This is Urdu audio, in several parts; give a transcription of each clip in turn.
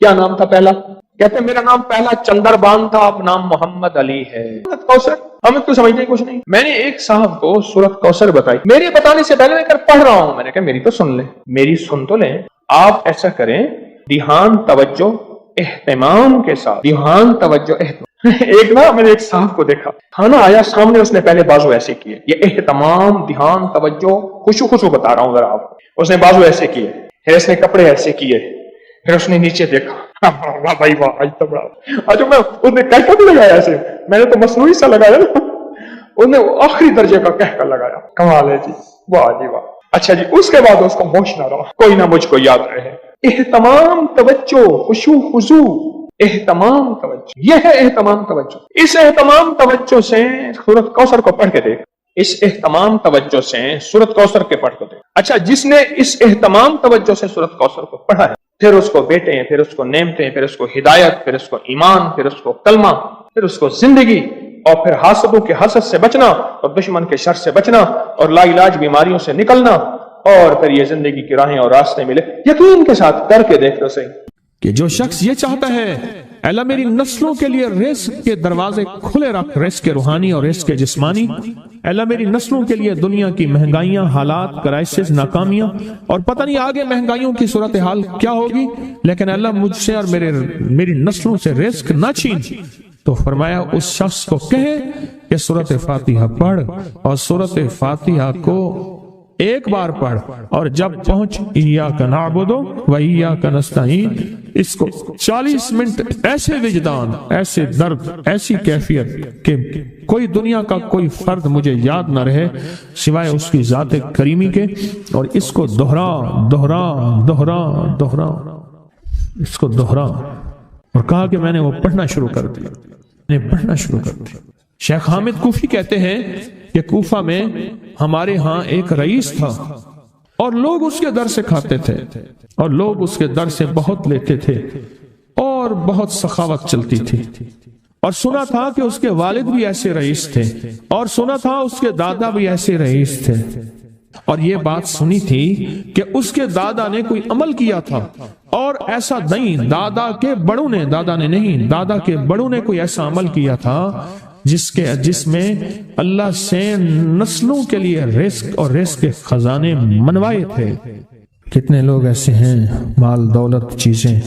کیا نام تھا پہلا؟ کہتے ہیں میرا نام پہلا چندربان تھا، اب نام محمد علی ہے۔ سورت کوثر ہمیں تو سمجھنے کچھ نہیں۔ میں نے ایک صاحب کو سورت کوثر بتائی، میرے بتانے سے پہلے میں پڑھ رہا ہوں، میں نے کہا میری تو سن لیں، میری سن تو لیں۔ آپ ایسا کریں، دھیان، توجہ، اہتمام کے ساتھ، دھیان، توجہ، اہتمام۔ ایک نا میں نے ایک صاحب کو دیکھا، کھانا آیا سامنے، اس نے پہلے بازو ایسے کیے، یہ اہتمام، دھیان، توجہ، خشوع بتا رہا ہوں ذرا آپ کو۔ اس نے بازو ایسے کیے، پھر اس نے کپڑے ایسے کیے، پھر اس نے نیچے دیکھا، واہ بھائی واہ، آج تو بڑا، آج میں اس نے کہہ کر لگایا ایسے، میں نے تو مصنوعی سا لگایا نا، اس نے آخری درجے کا کہہ کر لگایا۔ کمال ہے جی، واہ جی واہ۔ اچھا جی، اس کے بعد اس کو ہوش نہ رہا، کوئی نہ مجھ کو یاد رہے۔ اہتمام، توجہ، خشوع خضوع، اہتمام توجہ، یہ ہے اہتمام توجہ۔ اس اہتمام توجہ سے سورت کوثر کو پڑھ کے دیکھ، اس اہتمام توجہ سے سورت کوثر کے پڑھ کے دیکھ۔ اچھا، جس نے اس اہتمام توجہ سے سورت کوثر کو پڑھا ہے، پھر اس کو بیٹے ہیں، پھر اس کو نعمتیں، پھر اس کو ہدایت، پھر اس کو ایمان، پھر اس کو کلمہ، پھر اس کو زندگی، اور پھر حاسدوں کے حسد سے بچنا، اور دشمن کے شر سے بچنا، اور لا علاج بیماریوں سے نکلنا، اور پھر یہ زندگی کی راہیں اور راستے ملے۔ یقین کے ساتھ کر کے دیکھ تو صحیح کہ جو شخص یہ چاہتا ہے اللہ میری نسلوں کے لیے رزق کے دروازے کھلے رکھ، رزق کے روحانی اور رزق کے جسمانی، اللہ میری نسلوں کے لیے دنیا کی مہنگائیاں، حالات، کرائسس، ناکامیاں، اور پتہ نہیں آگے مہنگائیوں کی صورتحال کیا ہوگی، لیکن اللہ مجھ سے اور میری نسلوں سے رزق نہ چھین، تو فرمایا اس شخص کو کہے کہ سورۃ فاتحہ پڑھ، اور سورۃ فاتحہ کو ایک بار پڑھ، اور جب پہنچ ایاک نعبد و ایاک نستعین، اس کو 40 منٹ ایسے وجدان، ایسے درد، ایسی کیفیت کہ کوئی دنیا کا کوئی فرد مجھے یاد نہ رہے سوائے اس کی ذات کریمی کے، اور اس کو دہرا دہرا دہرا دہرا، اس کو دہرا، اور کہا کہ میں نے وہ پڑھنا شروع کر دیا، میں نے پڑھنا شروع کر دیا۔ شیخ حامد کوفی کہتے ہیں کہ کوفہ میں ہمارے ہاں ایک رئیس تھا، اور لوگ اس کے در سے کھاتے تھے، اور لوگ اس کے در سے بہت لیتے تھے، اور بہت سخاوت چلتی تھی، اور سنا تھا کہ اس کے والد بھی ایسے رئیس تھے، اور سنا تھا اس کے دادا بھی ایسے رئیس تھے، اور یہ بات سنی تھی کہ اس کے دادا نے کوئی عمل کیا تھا، اور ایسا نہیں، دادا کے بڑوں نے کوئی ایسا عمل کیا تھا جس میں اللہ سے نسلوں کے لیے رزق اور رزق کے خزانے منوائے تھے۔ کتنے لوگ ایسے ہیں، مال دولت چیزیں،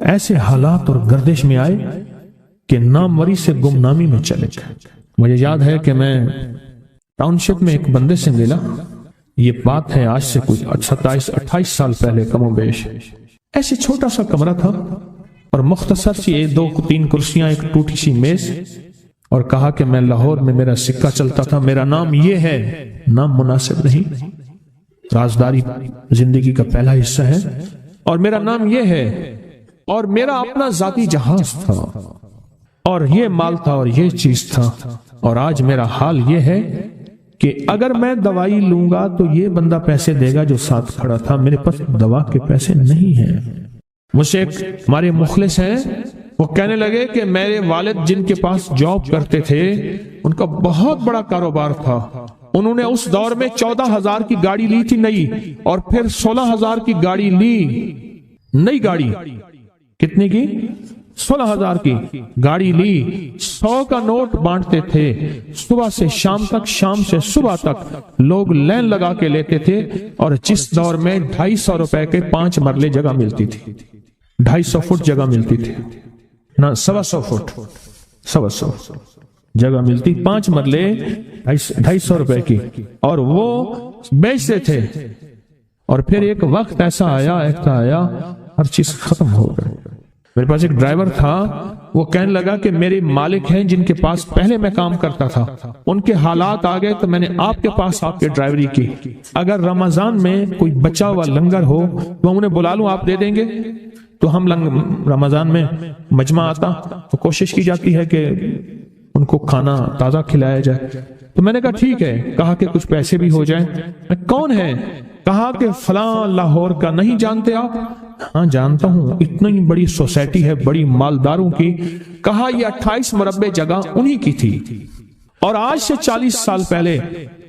ایسے حالات اور گردش میں آئے کہ ناموری سے گمنامی میں چلے گئے۔ مجھے یاد ہے کہ میں ٹاؤن شپ میں ایک بندے سے ملا، یہ بات ہے آج سے کچھ 27-28 سال پہلے کم و بیش، ایسے چھوٹا سا کمرہ تھا، اور مختصر سی 2-3 کرسیاں، ایک ٹوٹی سی میز، اور کہا کہ میں لاہور میں میرا سکہ چلتا تھا، میرا نام یہ ہے، نام مناسب نہیں، رازداری زندگی کا پہلا حصہ ہے، اور میرا نام یہ ہے، اور میرا اپنا ذاتی جہاز تھا، اور یہ مال تھا، اور یہ چیز تھا، اور آج میرا حال یہ ہے کہ اگر میں دوائی لوں گا تو یہ بندہ پیسے دے گا جو ساتھ کھڑا تھا، میرے پاس دوا کے پیسے نہیں ہیں۔ مجھ سے ایک ہمارے مخلص ہیں، وہ کہنے لگے کہ میرے والد جن کے پاس جاب کرتے تھے، ان کا بہت بڑا کاروبار تھا، انہوں نے اس دور میں 14,000 کی گاڑی لی تھی نئی، اور پھر 16,000 کی گاڑی لی، نئی گاڑی، کتنے کی؟ 16,000 کی گاڑی لی، 100 کا نوٹ بانٹتے تھے، صبح سے شام تک، شام سے صبح تک لوگ لین لگا کے لیتے تھے، اور جس دور میں 250 روپے کے 5 مرلے جگہ ملتی تھی، 250 فٹ جگہ ملتی تھی، نہ 125 فٹ، 125 جگہ ملتی، 5 مرلے 250 روپے کی، اور وہ بیچتے تھے۔ اور پھر ایک وقت ایسا آیا ہر چیز ختم ہو گئی۔ میرے پاس ایک ڈرائیور تھا، وہ کہنے لگا کہ میرے مالک ہیں جن کے پاس پہلے میں کام کرتا تھا، ان کے حالات آ گئے تو میں نے آپ کے پاس آپ کے ڈرائیوری کی، اگر رمضان میں کوئی بچا ہوا لنگر ہو تو انہیں بلا لوں، آپ دے دیں گے؟ تو ہم رمضان میں مجمع آتا تو کوشش کی جاتی ہے کہ ان کو کھانا تازہ کھلایا جائے، تو میں نے کہا ٹھیک ہے، کہا کہ کچھ پیسے بھی ہو جائیں۔ کون ہے؟ کہا کہ فلاں لاہور کا، نہیں جانتے آپ؟ ہاں جانتا ہوں، اتنی بڑی سوسائٹی ہے، بڑی مالداروں کی۔ کہا یہ 28 مربع جگہ انہی کی تھی، اور آج سے 40 سال پہلے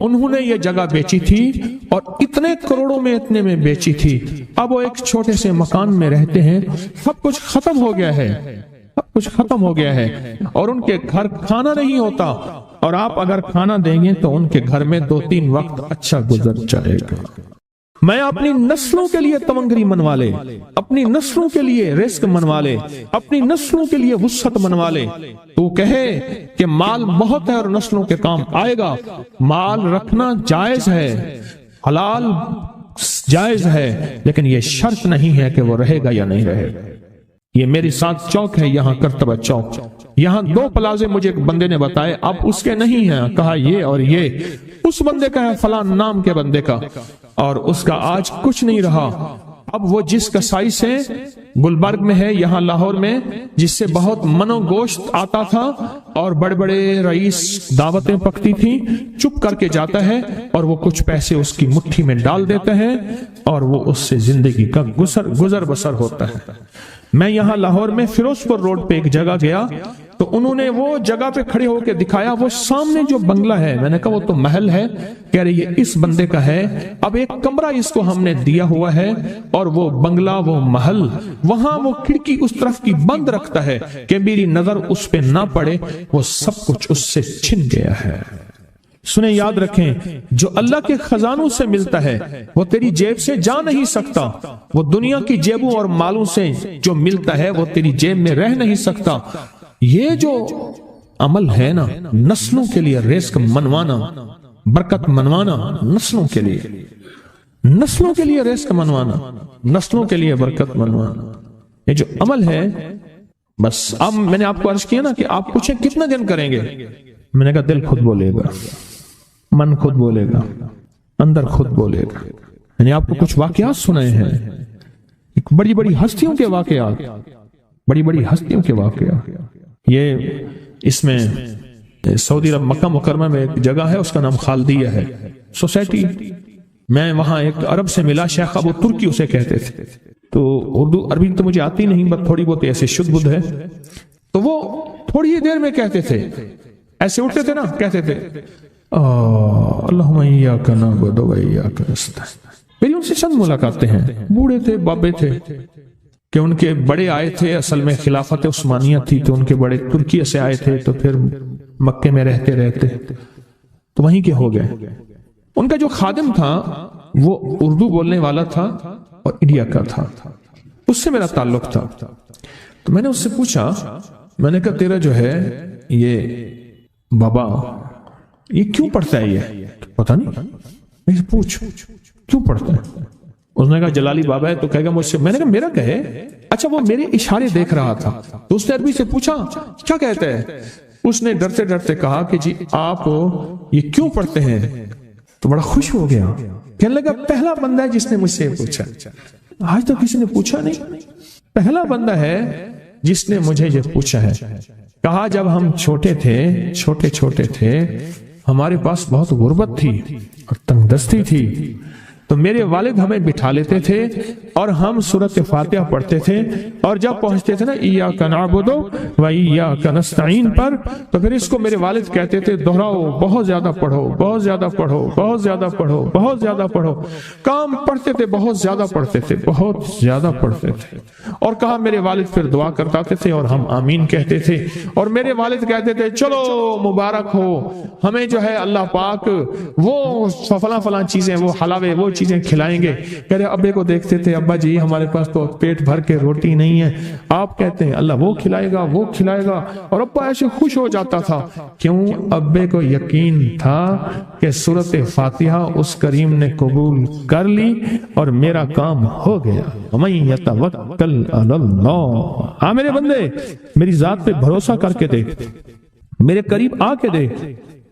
انہوں نے یہ جگہ بیچی تھی اور اتنے کروڑوں میں اتنے میں بیچی تھی. اب وہ ایک چھوٹے سے مکان میں رہتے ہیں. سب کچھ ختم ہو گیا ہے, سب کچھ ختم ہو گیا ہے, اور ان کے گھر کھانا نہیں ہوتا. اور آپ اگر کھانا دیں گے تو ان کے گھر میں 2-3 وقت اچھا گزر جائے گا. میں اپنی نسلوں کے لیے تمنگری منوا لے, اپنی نسلوں کے لیے رزق منوا لے, اپنی نسلوں کے لیے وسعت منوا لے. تو کہے کہ مال بہت ہے اور نسلوں کے کام آئے گا. مال رکھنا جائز ہے, حلال جائز ہے, لیکن یہ شرط نہیں ہے کہ وہ رہے گا یا نہیں رہے گا. یہ میری ساتھ چوک ہے, یہاں کرتبہ چوک, یہاں 2 پلازے مجھے ایک بندے نے بتائے. اب اس کے نہیں ہیں, کہا یہ اور یہ اس بندے کا ہے, فلاں نام کے بندے کا, اور اس کا آج کچھ نہیں رہا. اب وہ جس کسائی سے گلبرگ میں ہے, یہاں لاہور میں, جس سے بہت منو گوشت آتا تھا اور بڑے بڑے رئیس دعوتیں پکتی تھیں, چپ کر کے جاتا ہے اور وہ کچھ پیسے اس کی مٹھی میں ڈال دیتا ہے اور وہ اس سے زندگی کا گزر بسر ہوتا ہے. میں یہاں لاہور میں فیروز پور روڈ پہ ایک جگہ گیا تو انہوں نے وہ جگہ پہ کھڑے ہو کے دکھایا, وہ سامنے جو بنگلہ ہے, میں نے کہا وہ تو محل ہے. کہہ رہے یہ اس بندے کا ہے. اب ایک کمرہ اس کو ہم نے دیا ہوا ہے اور وہ بنگلہ, وہ محل, وہاں وہ کھڑکی اس طرف کی بند رکھتا ہے کہ میری نظر اس پہ نہ پڑے. وہ سب کچھ اس سے چھن گیا ہے. سنیں, یاد رکھیں, جو اللہ کے خزانوں سے ملتا ہے وہ تیری جیب سے جا نہیں سکتا. وہ دنیا کی جیبوں اور مالوں سے جو ملتا ہے وہ تیری جیب میں رہ نہیں سکتا. یہ جو عمل ہے نا, نسلوں کے لیے رزق منوانا, برکت منوانا, نسلوں کے لیے, نسلوں کے لیے رزق منوانا, نسلوں کے لیے برکت منوانا, یہ جو عمل ہے, بس اب میں نے آپ کو عرض کیا نا کہ آپ پوچھیں کتنے دن کریں گے. میں نے کہا دل خود بولے گا, من خود بولے گا, اندر خود بولے گا. میں نے آپ کو کچھ واقعات سنائے ہیں, بڑی بڑی ہستیوں کے واقعات, بڑی بڑی ہستیوں کے واقعات. یہ اس میں سعودی عرب مکہ مکرمہ میں ایک جگہ ہے, اس کا نام خالدیہ ہے سوسائٹی. میں وہاں ایک عرب سے ملا, شیخ ابو ترکی اسے کہتے تھے. تو اردو عربی تو مجھے آتی نہیں, بس تھوڑی بہت ایسے شدھ بدھ ہے. تو وہ تھوڑی ہی دیر میں کہتے تھے, ایسے اٹھتے تھے نا, کہتے تھے اللہم ایاک نعبد و ایاک نستعین. میری ان سے چند ملاقاتیں ہیں. بوڑھے تھے, بابے تھے, کہ ان کے بڑے آئے تھے, اصل میں خلافت عثمانیہ تھی تو ان کے بڑے ترکیہ سے آئے تھے, تو پھر مکے میں رہتے رہتے تو وہیں کے ہو گئے. ان کا جو خادم تھا وہ اردو بولنے والا تھا اور انڈیا کا تھا, اس سے میرا تعلق تھا. تو میں نے اس سے پوچھا, میں نے کہا تیرا جو ہے یہ بابا یہ کیوں پڑھتا ہے؟ یہ پتہ نہیں, میں پوچھ کیوں پڑھتا ہے؟ اس نے کہا جلالی بابا ہے. تو کہے گا مجھ سے. میں نے کہا میرا کہے. اچھا, وہ میرے اشارے دیکھ رہا تھا تو اس نے عربی سے پوچھا کیا کہتا ہے. اس نے ڈرتے ڈرتے کہا کہ جی آپ یہ کیوں پڑھتے ہیں. تو بڑا خوش ہو گیا, کہنے لگا پہلا بندہ ہے جس نے مجھ سے پوچھا, آج تو کسی نے پوچھا نہیں, پہلا بندہ ہے جس نے مجھے یہ پوچھا ہے. کہا جب ہم چھوٹے تھے ہمارے پاس بہت غربت تھی اور تنگ دستی تھی, تو میرے والد ہمیں بٹھا لیتے تھے اور ہم سورۃ فاتحہ پڑھتے تھے, اور جب پہنچتے تھے نا ایاک نعبد و ایاک نستعین پر, تو پھر اس کو میرے والد کہتے تھے دہراؤ, بہت زیادہ پڑھو, بہت زیادہ پڑھو, بہت زیادہ پڑھو, بہت زیادہ پڑھو. کام پڑھتے تھے, بہت زیادہ پڑھتے تھے, بہت زیادہ پڑھتے تھے. اور کہا میرے والد پھر دعا کرتے تھے اور ہم آمین کہتے تھے, اور میرے والد کہتے تھے چلو مبارک ہو, ہمیں جو ہے اللہ پاک وہ فلاں چیزیں, وہ حلاوے, وہ چیزیں کھلائیں گے. کہہ رہے ابے کو دیکھتے تھے, ابا جی ہمارے پاس تو پیٹ بھر کے روٹی نہیں ہے, آپ کہتے ہیں اللہ وہ کھلائے گا, وہ کھلائے گا. اور ابا ایسے خوش ہو جاتا تھا. کیوں؟ ابے کو یقین تھا کہ سورۃ فاتحہ اس کریم نے قبول کر لی اور میرا کام ہو گیا. وَمَن يَتَوَكَّلْ عَلَى اللَّهِ. ہاں میرے بندے, میری ذات پہ بھروسہ کر کے دیکھ, میرے قریب آ کے دیکھ,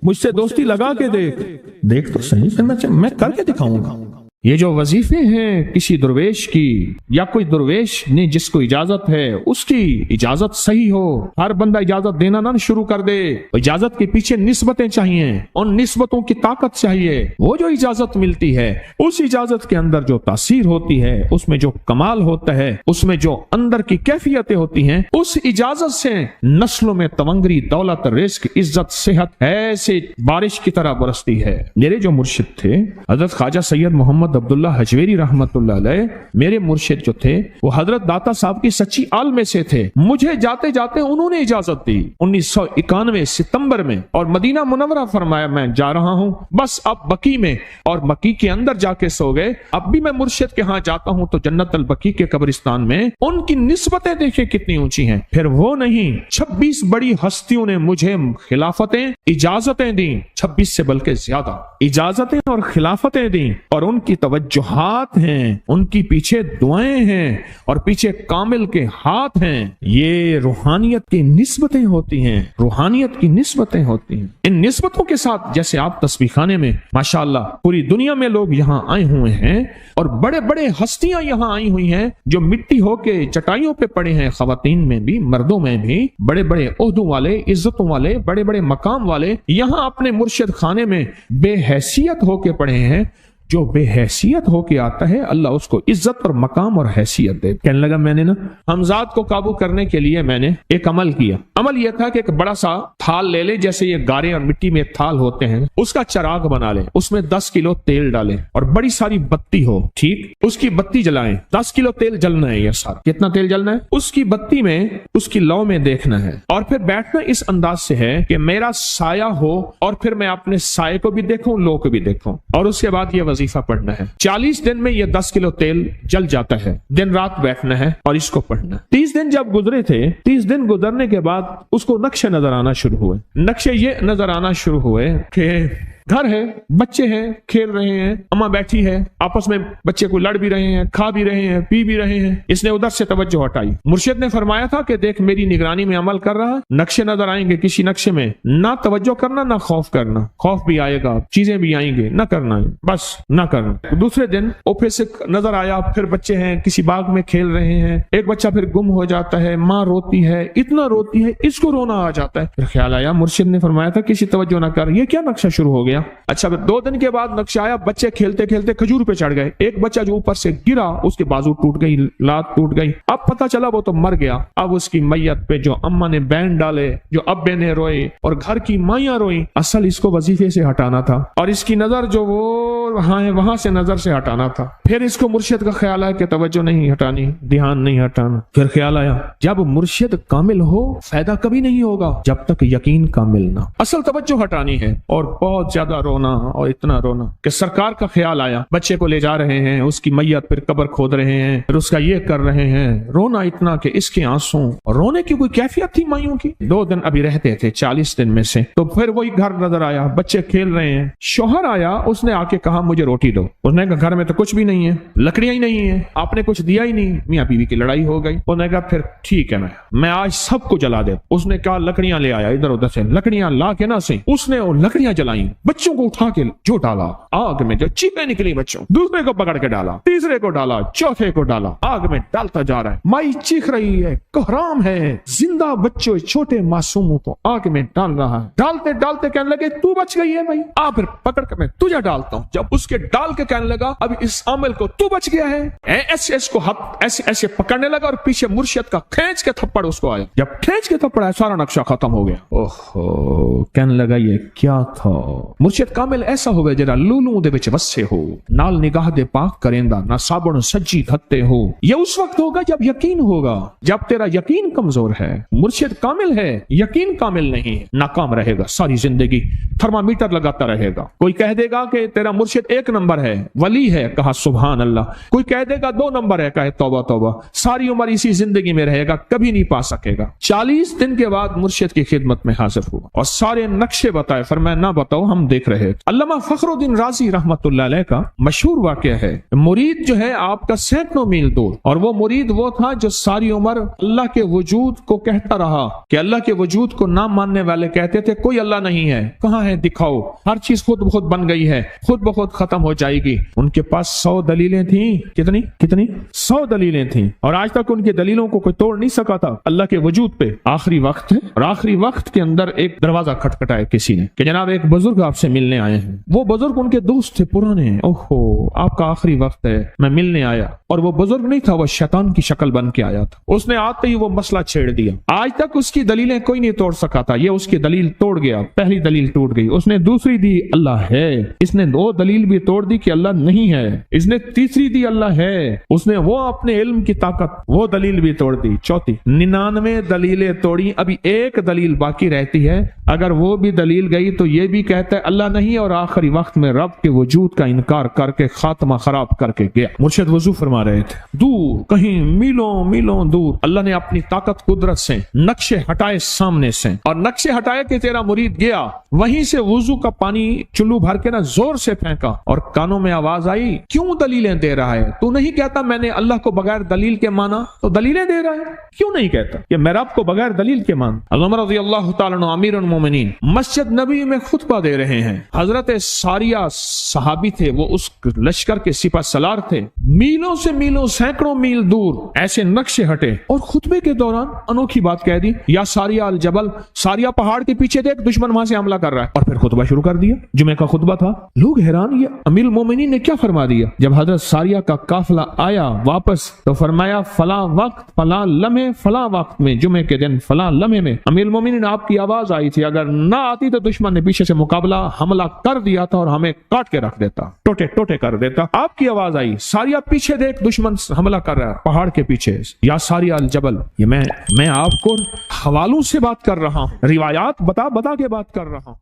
مجھ سے دوستی لگا کے دیکھ تو صحیح, پھر میں کر کے دکھاؤں گا. یہ جو وظیفے ہیں کسی درویش کی یا کوئی درویش نے جس کو اجازت ہے اس کی اجازت صحیح ہو. ہر بندہ اجازت دینا نہ شروع کر دے. اجازت کے پیچھے نسبتیں چاہیے، ان نسبتوں کی طاقت چاہیے. وہ جو اجازت ملتی ہے اس اجازت کے اندر جو تاثیر ہوتی ہے، اس میں جو کمال ہوتا ہے، اس میں جو اندر کی کیفیتیں ہوتی ہیں، اس اجازت سے نسلوں میں تونگری، دولت، رزق، عزت، صحت ایسے بارش کی طرح برستی ہے. میرے جو مرشد تھے حضرت خواجہ سید محمد عبداللہ حجویری رحمت اللہ علیہ، میرے مرشد جو تھے وہ حضرت داتا صاحب کی سچی آل میں سے تھے. مجھے جاتے جاتے انہوں نے اجازت دی 1991 ستمبر میں، اور مدینہ منورہ فرمایا میں جا رہا ہوں بس اب بقی میں، اور بقی کے اندر جا کے سو گئے. اب بھی میں مرشد کے ہاں جاتا ہوں تو جنت البقی کے قبرستان میں ان کی نسبتیں دیکھیں کتنی اونچی ہیں. پھر وہ نہیں، 26 بڑی ہستیوں نے مجھے خلافتیں، اجازتیں دیں، 26 سے بلکہ زیادہ اجازتیں اور خلافتیں دیں، اور ان کی توجہات ہیں، ان کی پیچھے دعائیں ہیں، اور پیچھے کامل کے ہاتھ ہیں. یہ روحانیت کی نسبتیں ہوتی ہیں، روحانیت کی نسبتیں ہوتی ہیں. ان نسبتوں کے ساتھ جیسے آپ تسبیح خانے میں ماشاءاللہ پوری دنیا میں لوگ یہاں آئے ہوئے ہیں، اور بڑے بڑے ہستیاں یہاں آئی ہوئی ہیں جو مٹی ہو کے چٹائیوں پہ پڑے ہیں، خواتین میں بھی مردوں میں بھی، بڑے بڑے عہدوں والے، عزتوں والے، بڑے بڑے مقام والے یہاں اپنے مرشد خانے میں بے حیثیت ہو کے پڑے ہیں. جو بے حیثیت ہو کے آتا ہے اللہ اس کو عزت اور مقام اور حیثیت دے. کہنے لگا میں نے نا حمزات کو قابو کرنے کے لیے میں نے ایک عمل کیا. عمل یہ تھا کہ ایک بڑا سا تھال لے لے، جیسے یہ گارے اور مٹی میں تھال ہوتے ہیں، اس کا چراغ بنا لیں، اس میں 10 کلو تیل ڈالیں اور بڑی ساری بتی ہو، ٹھیک، اس کی بتی جلائیں. 10 کلو تیل جلنا ہے. یہ سارا کتنا تیل جلنا ہے؟ اس کی بتی میں، اس کی لو میں دیکھنا ہے، اور پھر بیٹھنا اس انداز سے ہے کہ میرا سایہ ہو، اور پھر میں اپنے سائے کو بھی دیکھوں، لو کو بھی دیکھوں، اور اس کے بعد یہ وظیفہ پڑھنا ہے. 40 دن میں یہ 10 کلو تیل جل جاتا ہے. دن رات بیٹھنا ہے اور اس کو پڑھنا ہے. 30 دن جب گزرے تھے، 30 دن گزرنے کے بعد اس کو نقشے نظر آنا شروع ہوئے. نقشے یہ نظر آنا شروع ہوئے کہ گھر ہے، بچے ہیں، کھیل رہے ہیں، اماں بیٹھی ہے، آپس میں بچے کو لڑ بھی رہے ہیں، کھا بھی رہے ہیں، پی بھی رہے ہیں. اس نے ادھر سے توجہ ہٹائی. مرشد نے فرمایا تھا کہ دیکھ میری نگرانی میں عمل کر رہا، نقشے نظر آئیں گے، کسی نقشے میں نہ توجہ کرنا نہ خوف کرنا. خوف بھی آئے گا، چیزیں بھی آئیں گے، نہ کرنا ہے، بس نہ کرنا. دوسرے دن وہ پھر سے نظر آیا، پھر بچے ہیں کسی باغ میں کھیل رہے ہیں، ایک بچہ پھر گم ہو جاتا ہے، ماں روتی ہے، اتنا روتی ہے اس کو رونا آ جاتا ہے. پھر خیال آیا مرشد نے فرمایا تھا کسی توجہ نہ کر، یہ کیا نقشہ شروع ہو گیا. اچھا پھر 2 دن کے بعد نقشہ آیا، بچے کھیلتے کھیلتے کھجور پہ چڑھ گئے، ایک بچہ جو اوپر سے گرا اس کے بازو ٹوٹ گئی، لات ٹوٹ گئی. اب پتہ چلا وہ تو مر گیا. اب اس کی میت پہ جو اماں نے بین ڈالے، جو ابے نے روئے اور گھر کی مائیاں روئی. اصل اس کو وظیفے سے ہٹانا تھا، اور اس کی نظر جو وہ وہاں سے نظر سے ہٹانا تھا. پھر اس کو مرشد کا خیال آیا کہ توجہ نہیں ہٹانی، دھیان نہیں ہٹانا. پھر خیال آیا جب مرشد کامل ہو فائدہ کبھی نہیں ہوگا جب تک یقین کامل نہ. اصل توجہ ہٹانی ہے، اور بہت زیادہ رونا اور اتنا رونا کہ سرکار کا خیال آیا، بچے کو لے جا رہے ہیں، اس کی میت پھر قبر کھود رہے ہیں، پھر اس کا یہ کر رہے ہیں. رونا اتنا کہ اس کے آنسوں، رونے کی کوئی کیفیت تھی مائیوں کی. 2 دن ابھی رہتے تھے 40 دن میں سے. تو پھر وہی گھر نظر آیا، بچے کھیل رہے ہیں. شوہر آیا، اس نے آ کے کہا مجھے روٹی دو. اس نے کہا گھر میں تو کچھ بھی نہیں ہے، لکڑیاں ہی نہیں ہیں، آپ نے کچھ دیا ہی نہیں. میاں بیوی کی لڑائی ہو گئی. اس نے کہا پھر ٹھیک ہے میں آج سب کو جلا دے. اس نے کہا لکڑیاں لے آیا، ادھر ادھر سے لکڑیاں لا کے نہ سے اس نے وہ لکڑیاں جلائیں، بچوں کو اٹھا کے جو ڈالا آگ میں، جو چیخیں نکلی بچوں، دوسرے کو پکڑ کے ڈالا، تیسرے کو ڈالا، چوتھے کو ڈالا، آگ میں ڈالتا جا رہا ہے. مائی چیخ رہی ہے، کوہرام ہے، زندہ بچوں چھوٹے معصوموں کو آگ میں ڈال رہا ہے. ڈالتے ڈالتے کہنے لگے تو بچ گئی ہے بھائی، آ پھر پکڑ کے میں تجھے ڈالتا ہوں. جب اس کے ڈال کے کہنے لگا اب اس عامل کو تو بچ گیا ہے، ایسے اس کو ایسے ایسے پکڑنے لگا، اور پیچھے مرشد کا کھینچ کے تھپڑ اس کو آیا. جب کھینچ کے تھپڑ آیا سارا نقشہ ختم ہو گیا. اوہو، کہنے لگا یہ کیا تھا. مرشد کامل ایسا ہوگا جرا لولوں دے وچ وسے ہو، نال نگاہ دے پاک کریندا، نہ صابن سجی دھتے ہو. یہ اس وقت ہوگا جب یقین ہوگا، جب تیرا یقین کمزور ہے. مرشد کامل ہے، یقین کامل نہیں ہے، ناکام رہے گا ساری زندگی، تھرمامیٹر لگاتا رہے گا. کوئی کہہ دے گا کہ تیرا مرشد 1 نمبر ہے، ولی ہے، کہا سبحان اللہ. کوئی کہہ دے گا 2 نمبر ہے، کہے توبہ توبہ. ساری عمر اسی زندگی میں رہے گا، کبھی نہیں پا سکے گا. 40 دن کے بعد مرشد کی خدمت میں حاضر ہوا اور سارے نقشے بتائے. فرمایا نہ بتاؤ، ہم دیکھ رہے. علامہ فخر الدین رازی رحمت اللہ علیہ کا مشہور واقعہ ہے. مرید جو ہے آپ کا سینکڑوں میل دور، اور وہ مرید وہ تھا جو ساری عمر اللہ کے وجود کو کہتا رہا کہ اللہ کے وجود کو نہ ماننے والے کہتے تھے کوئی اللہ نہیں ہے، کہاں ہے دکھاؤ، ہر چیز خود بخود بن گئی ہے، خود بخود خود ختم ہو جائے گی. ان کے پاس 100 دلیلیں تھیں. کتنی 100 دلیلیں تھیں, اور آج تک ان کی دلیلوں کو کوئی توڑ نہیں سکا تھا اللہ کے وجود پہ. آخری وقت ہے, اور آخری وقت کے اندر ایک دروازہ کھٹکھٹایا کسی نے کہ جناب ایک بزرگ آپ سے ملنے آئے ہیں. وہ بزرگ ان کے دوست تھے پرانے. اوہو, آپ کا آخری وقت ہے, میں ملنے آیا. اور وہ بزرگ نہیں تھا, وہ شیطان کی شکل بن کے آیا تھا. اس نے آتے ہی وہ مسئلہ چھیڑ دیا. آج تک اس کی دلیلیں کوئی نہیں توڑ سکا تھا. یہ اس کی دلیل توڑ گیا. پہلی دلیل ٹوٹ گئی. اس نے دوسری دی اللہ ہے. اس نے 2 دلیل بھی توڑ دی کہ اللہ نہیں ہے. اس نے تیسری دی اللہ ہے. اس نے وہ اپنے علم کی طاقت, وہ دلیل بھی توڑ دی. چوتھی 99 دلیلیں توڑی, ابھی ایک دلیل باقی رہتی ہے. اگر وہ بھی دلیل گئی تو یہ بھی کہتا ہے اللہ نہیں, اور آخری وقت میں رب کے وجود کا انکار کر کے خاتمہ خراب کر کے گیا. مرشد وضو فرما رہے تھے, دور کہیں میلوں میلوں دور اللہ نے اپنی طاقت قدرت سے نقشے ہٹائے سامنے سے, اور نقشے ہٹائے کہ تیرا مرید گیا, وہیں سے وضو کا پانی چلو بھر کے نا زور سے پھینکا, اور کانوں میں آواز آئی کیوں دلیلیں دے رہا ہے؟ تو نہیں کہتا میں نے اللہ کو بغیر دلیل کے مانا, تو دلیلیں دے رہا ہے. کیوں نہیں کہتا کہ میں رب کو بغیر دلیل کے مان؟ عمر رضی اللہ تعالیٰ عنہ امیر المومنین مسجد نبی میں خطبہ دے رہے ہیں. حضرت ساریہ صحابی تھے, وہ اس لشکر کے سپہ سالار تھے. میلوں سے میلوں, سینکڑوں میل دور ایسے نقشے ہٹے, اور خطبے کے دوران انوکھی بات کہہ دی, یا ساریہ الجبل, ساریہ پہاڑ کے پیچھے دیکھ دشمن وہاں سے حملہ کر رہا ہے. اور پھر خطبہ شروع کر دیا. جمعہ کا خطبہ تھا. لوگ حیران, یہ امیر المومنین نے کیا فرما دیا؟ جب حضرت ساریہ کا قافلہ آیا واپس تو فرمایا فلاں وقت فلاں لمحے فلاں وقت میں جمعے کے دن فلاں لمحے میں امیر المومنین آپ کی آواز آئی تھی, اگر نہ آتی تو دشمن نے پیچھے سے مقابلہ حملہ کر دیا تھا اور ہمیں کاٹ کے رکھ دیتا, ٹوٹے ٹوٹے کر دیتا. آپ کی آواز آئی, ساریہ پیچھے دیکھ دشمن حملہ کر رہا ہے پہاڑ کے پیچھے, یا ساریہ الجبل. یہ میں آپ کو حوالوں سے بات کر رہا ہوں, روایات بتا کے بات کر رہا ہوں.